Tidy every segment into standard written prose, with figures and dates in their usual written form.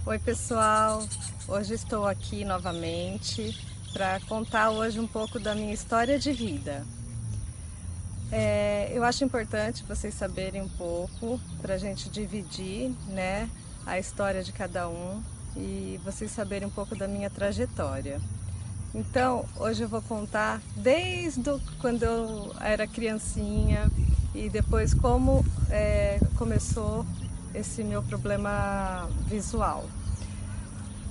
Oi pessoal, hoje estou aqui novamente para contar hoje um pouco da minha história de vida. Eu acho importante vocês saberem um pouco para a gente dividir, né, a história de cada um e vocês saberem um pouco da minha trajetória. Então, hoje eu vou contar desde quando eu era criancinha e depois como começou esse meu problema visual.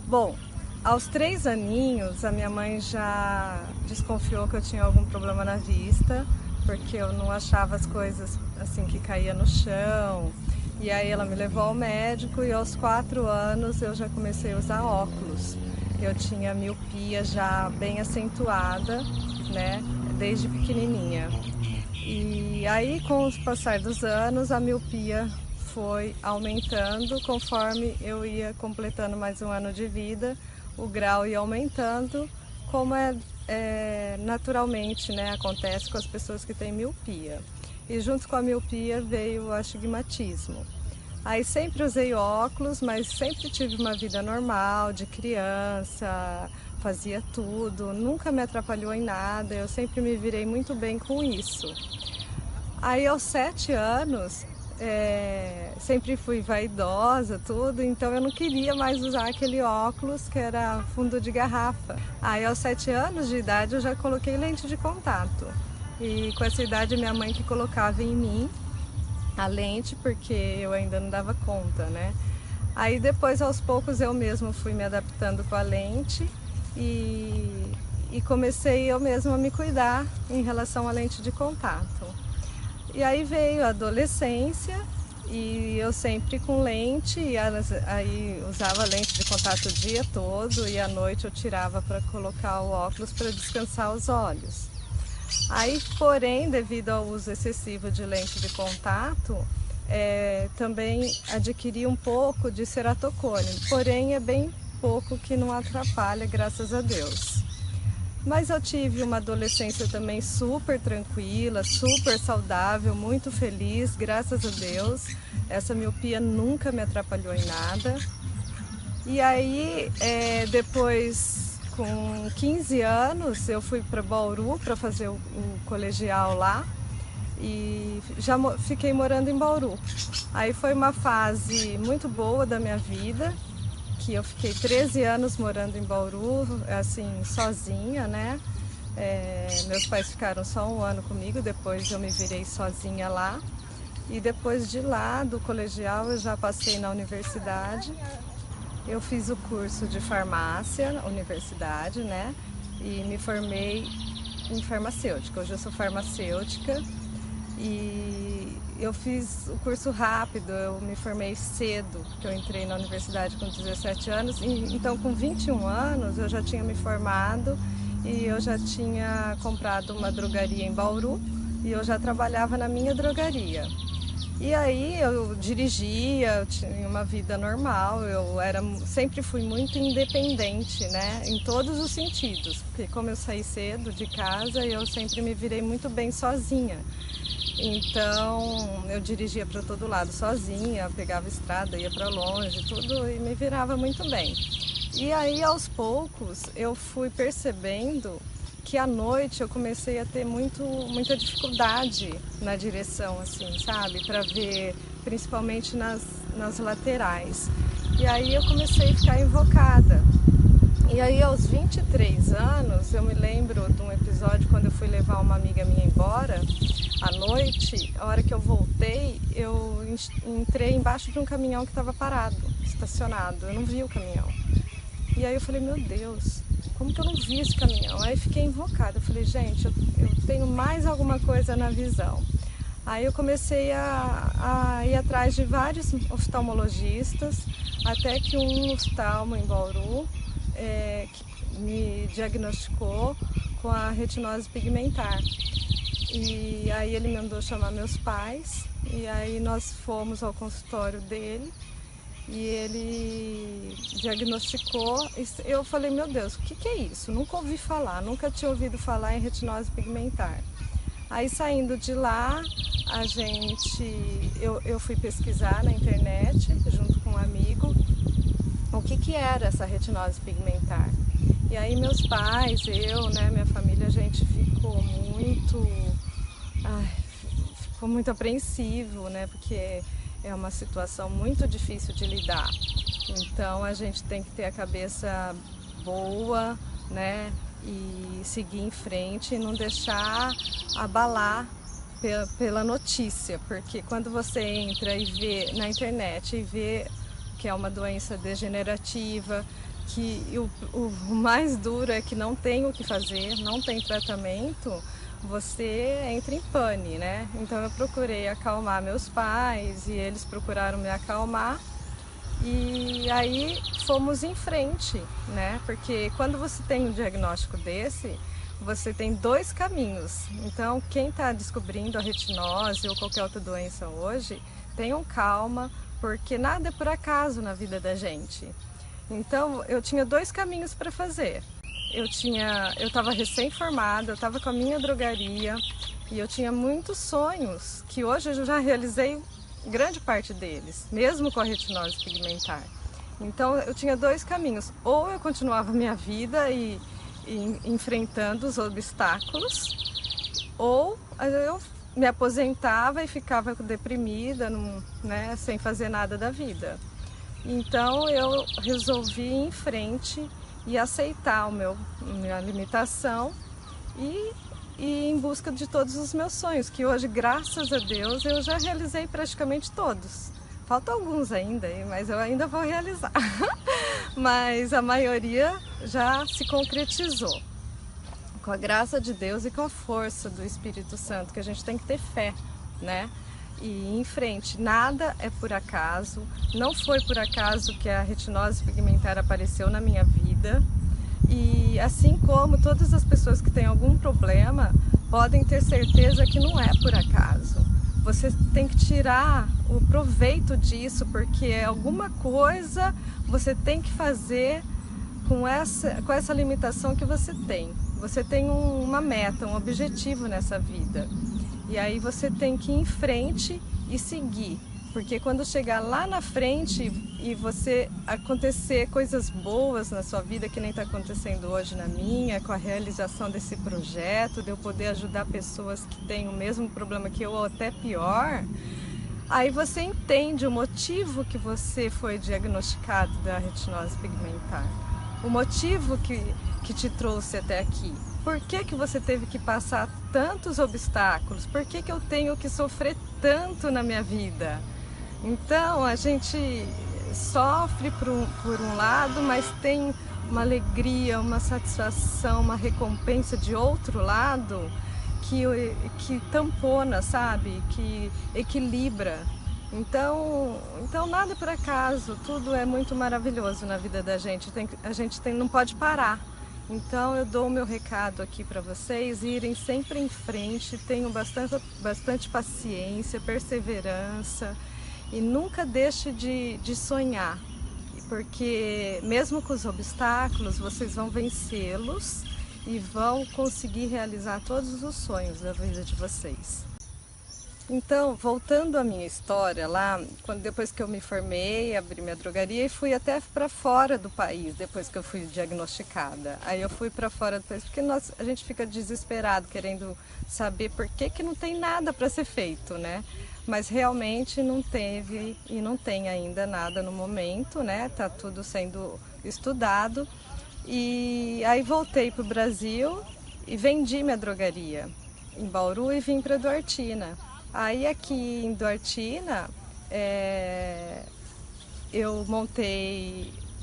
Bom, aos 3 aninhos a minha mãe já desconfiou que eu tinha algum problema na vista, porque eu não achava as coisas assim que caía no chão. E aí ela me levou ao médico e aos 4 anos eu já comecei a usar óculos. Eu tinha miopia já bem acentuada, né, desde pequenininha. E aí com o passar dos anos a miopia foi aumentando conforme eu ia completando mais um ano de vida, o grau ia aumentando, como naturalmente, né, acontece com as pessoas que têm miopia. E junto com a miopia veio o astigmatismo. Aí sempre usei óculos, mas sempre tive uma vida normal, de criança, fazia tudo, nunca me atrapalhou em nada, eu sempre me virei muito bem com isso. Aí aos 7 anos, sempre fui vaidosa, tudo, então eu não queria mais usar aquele óculos que era fundo de garrafa. Aí aos 7 anos de idade eu já coloquei lente de contato. E com essa idade minha mãe que colocava em mim a lente, porque eu ainda não dava conta, né? Aí depois aos poucos eu mesma fui me adaptando com a lente e comecei eu mesma a me cuidar em relação à lente de contato. E aí veio a adolescência e eu sempre com lente, e aí usava lente de contato o dia todo e à noite eu tirava para colocar o óculos para descansar os olhos. Aí, porém, devido ao uso excessivo de lente de contato, também adquiri um pouco de ceratocone, porém é bem pouco que não atrapalha, graças a Deus. Mas eu tive uma adolescência também super tranquila, super saudável, muito feliz, graças a Deus. Essa miopia nunca me atrapalhou em nada. E aí, depois, com 15 anos, eu fui para Bauru para fazer o colegial lá e já fiquei morando em Bauru. Aí foi uma fase muito boa da minha vida, que eu fiquei 13 anos morando em Bauru, assim, sozinha, né? Meus pais ficaram só um ano comigo, depois eu me virei sozinha lá. E depois de lá, do colegial, eu já passei na universidade. Eu fiz o curso de farmácia na universidade, né? E me formei em farmacêutica. Hoje eu sou farmacêutica e eu fiz o curso rápido, eu me formei cedo, porque eu entrei na universidade com 17 anos, e então com 21 anos eu já tinha me formado e eu já tinha comprado uma drogaria em Bauru e eu já trabalhava na minha drogaria. E aí eu dirigia, eu tinha uma vida normal, sempre fui muito independente, né, em todos os sentidos, porque como eu saí cedo de casa, eu sempre me virei muito bem sozinha. Então eu dirigia para todo lado sozinha, pegava estrada, ia para longe, tudo e me virava muito bem. E aí aos poucos eu fui percebendo que à noite eu comecei a ter muita dificuldade na direção, assim, sabe? Para ver, principalmente nas laterais. E aí eu comecei a ficar invocada. E aí aos 23 anos, eu me lembro de um episódio quando eu fui levar uma amiga minha embora, à noite, a hora que eu voltei, eu entrei embaixo de um caminhão que estava parado, estacionado, eu não vi o caminhão. E aí eu falei, meu Deus, como que eu não vi esse caminhão? Aí fiquei invocada, eu falei, gente, eu tenho mais alguma coisa na visão. Aí eu comecei a ir atrás de vários oftalmologistas, até que um oftalmo em Bauru que me diagnosticou com a retinose pigmentar. E aí ele mandou chamar meus pais, e aí nós fomos ao consultório dele, e ele diagnosticou. Eu falei, meu Deus, o que é isso? Nunca ouvi falar, nunca tinha ouvido falar em retinose pigmentar. Aí saindo de lá, eu fui pesquisar na internet, junto com um amigo, o que era essa retinose pigmentar. E aí meus pais, eu, né, minha família, a gente ficou muito apreensivo, né, porque é uma situação muito difícil de lidar. Então a gente tem que ter a cabeça boa, né, e seguir em frente e não deixar abalar pela notícia, porque quando você entra e vê na internet e vê que é uma doença degenerativa, que o mais duro é que não tem o que fazer, não tem tratamento, você entra em pane, né? Então eu procurei acalmar meus pais e eles procuraram me acalmar e aí fomos em frente, né? Porque quando você tem um diagnóstico desse, você tem dois caminhos. Então quem está descobrindo a retinose ou qualquer outra doença hoje, tenham calma, porque nada é por acaso na vida da gente. Então eu tinha dois caminhos para fazer. Eu estava recém-formada, eu estava com a minha drogaria e eu tinha muitos sonhos que hoje eu já realizei grande parte deles, mesmo com a retinose pigmentar. Então eu tinha dois caminhos: ou eu continuava minha vida e enfrentando os obstáculos, ou eu me aposentava e ficava deprimida, né, sem fazer nada da vida. Então eu resolvi ir em frente e aceitar minha limitação e ir em busca de todos os meus sonhos, que hoje, graças a Deus, eu já realizei praticamente todos. Faltam alguns ainda, mas eu ainda vou realizar. Mas a maioria já se concretizou. Com a graça de Deus e com a força do Espírito Santo, que a gente tem que ter fé, né? E ir em frente. Nada é por acaso. Não foi por acaso que a retinose pigmentar apareceu na minha vida. E assim como todas as pessoas que têm algum problema podem ter certeza que não é por acaso. Você tem que tirar o proveito disso, porque alguma coisa você tem que fazer com essa limitação que você tem. Você tem uma meta, um objetivo nessa vida. E aí você tem que ir em frente e seguir. Porque quando chegar lá na frente e você acontecer coisas boas na sua vida, que nem está acontecendo hoje na minha, com a realização desse projeto, de eu poder ajudar pessoas que têm o mesmo problema que eu ou até pior, aí você entende o motivo que você foi diagnosticado da retinose pigmentar. O motivo que te trouxe até aqui. Por que você teve que passar tantos obstáculos? Por que eu tenho que sofrer tanto na minha vida? Então a gente sofre por um lado, mas tem uma alegria, uma satisfação, uma recompensa de outro lado que tampona, sabe? Que equilibra. Então nada por acaso, tudo é muito maravilhoso na vida da gente. Não pode parar. Então eu dou o meu recado aqui para vocês irem sempre em frente, tenham bastante paciência, perseverança e nunca deixe de sonhar, porque mesmo com os obstáculos vocês vão vencê-los e vão conseguir realizar todos os sonhos da vida de vocês. Então, voltando à minha história lá, depois que eu me formei, abri minha drogaria e fui até para fora do país, depois que eu fui diagnosticada. Aí eu fui para fora do país, porque a gente fica desesperado, querendo saber por que não tem nada para ser feito, né? Mas realmente não teve e não tem ainda nada no momento, né? Tá tudo sendo estudado. E aí voltei para o Brasil e vendi minha drogaria em Bauru e vim para Duartina. Aí aqui em Duartina, eu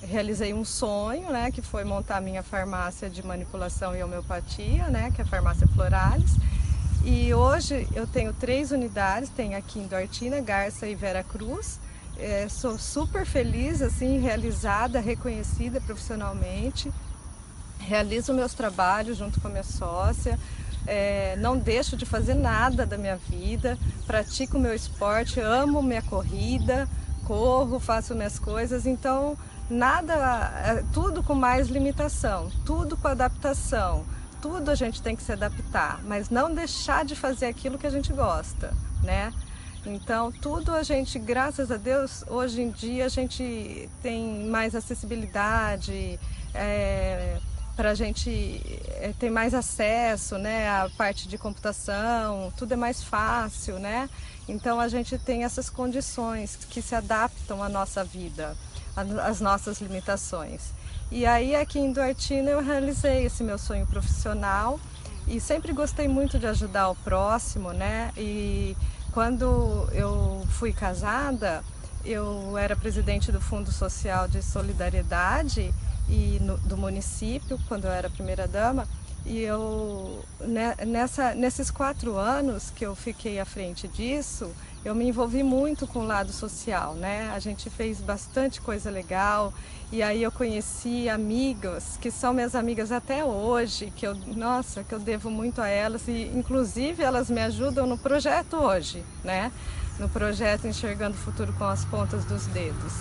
realizei um sonho, né, que foi montar a minha farmácia de manipulação e homeopatia, né, que é a farmácia Floralis. E hoje eu tenho 3 unidades, tenho aqui em Duartina, Garça e Vera Cruz. Sou super feliz, assim, realizada, reconhecida profissionalmente. Realizo meus trabalhos junto com a minha sócia. Não deixo de fazer nada da minha vida, pratico meu esporte, amo minha corrida, corro, faço minhas coisas, então tudo com mais limitação, tudo com adaptação, tudo a gente tem que se adaptar, mas não deixar de fazer aquilo que a gente gosta, né? Então, tudo a gente, graças a Deus, hoje em dia a gente tem mais acessibilidade, para a gente ter mais acesso, né, à parte de computação, tudo é mais fácil, né? Então a gente tem essas condições que se adaptam à nossa vida, às nossas limitações. E aí aqui em Duartina eu realizei esse meu sonho profissional e sempre gostei muito de ajudar o próximo, né? E quando eu fui casada, eu era presidente do Fundo Social de Solidariedade do município, quando eu era primeira-dama, e eu, nesses 4 anos que eu fiquei à frente disso, eu me envolvi muito com o lado social, né? A gente fez bastante coisa legal, e aí eu conheci amigas, que são minhas amigas até hoje, que eu devo muito a elas, e inclusive elas me ajudam no projeto hoje, né? No projeto Enxergando o Futuro com as Pontas dos Dedos.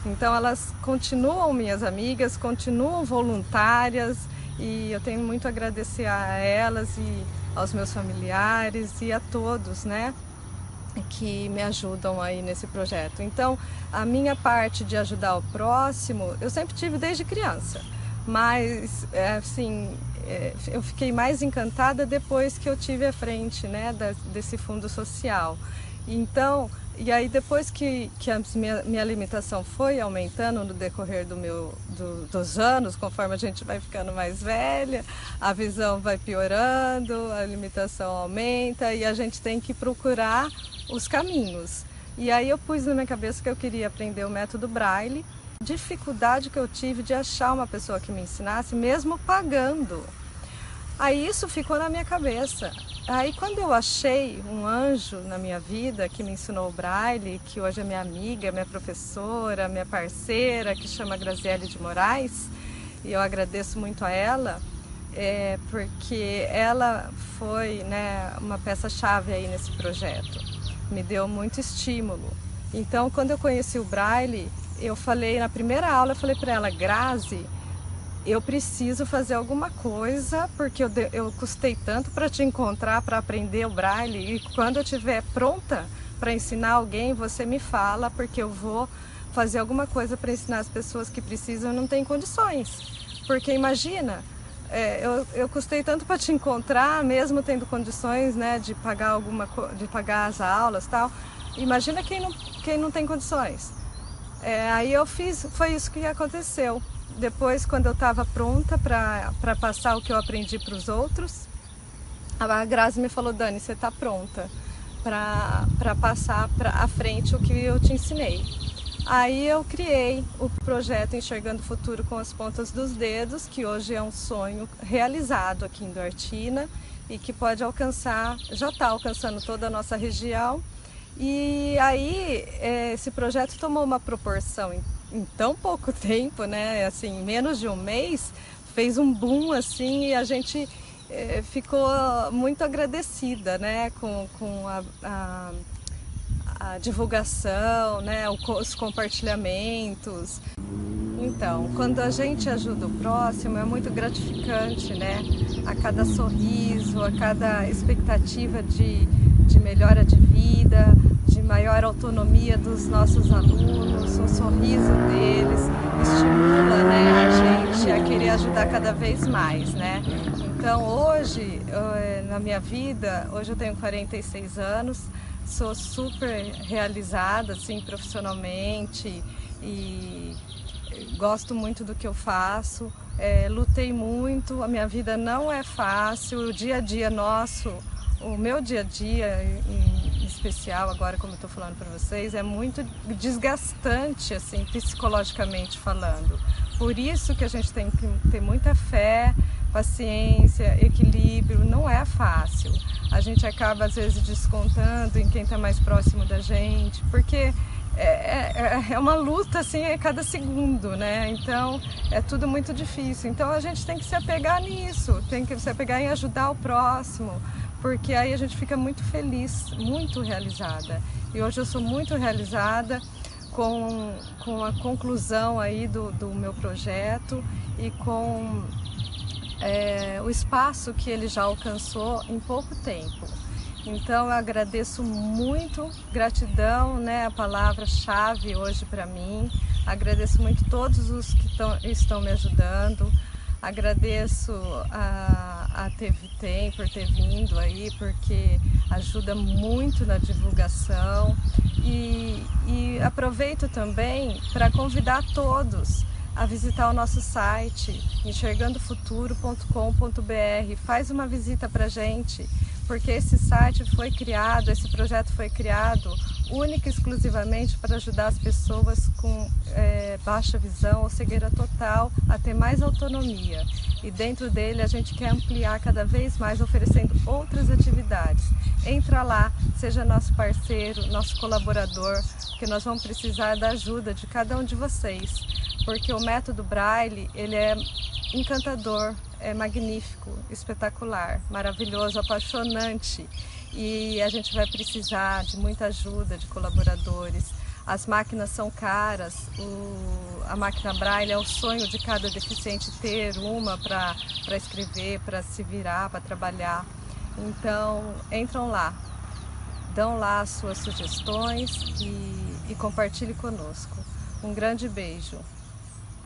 Então elas continuam minhas amigas, continuam voluntárias, e eu tenho muito a agradecer a elas e aos meus familiares e a todos, né, que me ajudam aí nesse projeto. Então, a minha parte de ajudar o próximo, eu sempre tive desde criança, mas eu fiquei mais encantada depois que eu tive à frente, né, desse fundo social. Então, e aí depois que a minha limitação foi aumentando no decorrer dos anos, conforme a gente vai ficando mais velha, a visão vai piorando, a limitação aumenta e a gente tem que procurar os caminhos. E aí eu pus na minha cabeça que eu queria aprender o método Braille, dificuldade que eu tive de achar uma pessoa que me ensinasse, mesmo pagando. Aí isso ficou na minha cabeça. Aí quando eu achei um anjo na minha vida que me ensinou o Braille, que hoje é minha amiga, minha professora, minha parceira, que chama Graziele de Moraes, e eu agradeço muito a ela, porque ela foi, né, uma peça-chave aí nesse projeto. Me deu muito estímulo. Então, quando eu conheci o Braille, eu falei, na primeira aula, eu falei para ela, Grazi, eu preciso fazer alguma coisa, porque eu custei tanto para te encontrar, para aprender o Braille, e quando eu estiver pronta para ensinar alguém, você me fala, porque eu vou fazer alguma coisa para ensinar as pessoas que precisam e não têm condições. Porque imagina, eu custei tanto para te encontrar, mesmo tendo condições, né, de pagar de pagar as aulas e tal. Imagina quem não tem condições. Aí eu fiz, foi isso que aconteceu. Depois, quando eu estava pronta para passar o que eu aprendi para os outros, a Grazi me falou, Dani, você está pronta para passar à frente o que eu te ensinei. Aí eu criei o projeto Enxergando o Futuro com as Pontas dos Dedos, que hoje é um sonho realizado aqui em Duartina e que pode alcançar, já está alcançando toda a nossa região. E aí esse projeto tomou uma proporção em tão pouco tempo, né? Assim, menos de um mês, fez um boom assim e a gente ficou muito agradecida, né? Com a divulgação, né? Os compartilhamentos. Então, quando a gente ajuda o próximo é muito gratificante, né? A cada sorriso, a cada expectativa de melhora de vida, de maior autonomia dos nossos alunos, o sorriso deles estimula, né, a gente a querer ajudar cada vez mais, né? Então hoje, na minha vida, hoje eu tenho 46 anos, sou super realizada assim, profissionalmente e gosto muito do que eu faço, lutei muito, a minha vida não é fácil, o dia a dia nosso, o meu dia a dia em especial, agora como eu estou falando para vocês, é muito desgastante, assim, psicologicamente falando. Por isso que a gente tem que ter muita fé, paciência, equilíbrio, não é fácil. A gente acaba às vezes descontando em quem está mais próximo da gente, porque é uma luta assim a cada segundo, né? Então é tudo muito difícil. Então a gente tem que se apegar nisso, tem que se apegar em ajudar o próximo, porque aí a gente fica muito feliz, muito realizada. E hoje eu sou muito realizada com a conclusão aí do meu projeto e com o espaço que ele já alcançou em pouco tempo. Então eu agradeço muito, gratidão, né, a palavra-chave hoje para mim. Agradeço muito todos os que estão me ajudando. Agradeço a TVTEM por ter vindo aí, porque ajuda muito na divulgação. E aproveito também para convidar todos a visitar o nosso site, enxergandofuturo.com.br. Faz uma visita para a gente, porque esse site foi criado, esse projeto foi criado única e exclusivamente para ajudar as pessoas com baixa visão ou cegueira total a ter mais autonomia. E dentro dele a gente quer ampliar cada vez mais, oferecendo outras atividades. Entra lá, seja nosso parceiro, nosso colaborador, porque nós vamos precisar da ajuda de cada um de vocês, porque o método Braille, ele é encantador, é magnífico, espetacular, maravilhoso, apaixonante, e a gente vai precisar de muita ajuda de colaboradores. As máquinas são caras, a máquina Braille é o sonho de cada deficiente ter uma para escrever, para se virar, para trabalhar. Então entram lá, dão lá as suas sugestões e compartilhe conosco. Um grande beijo.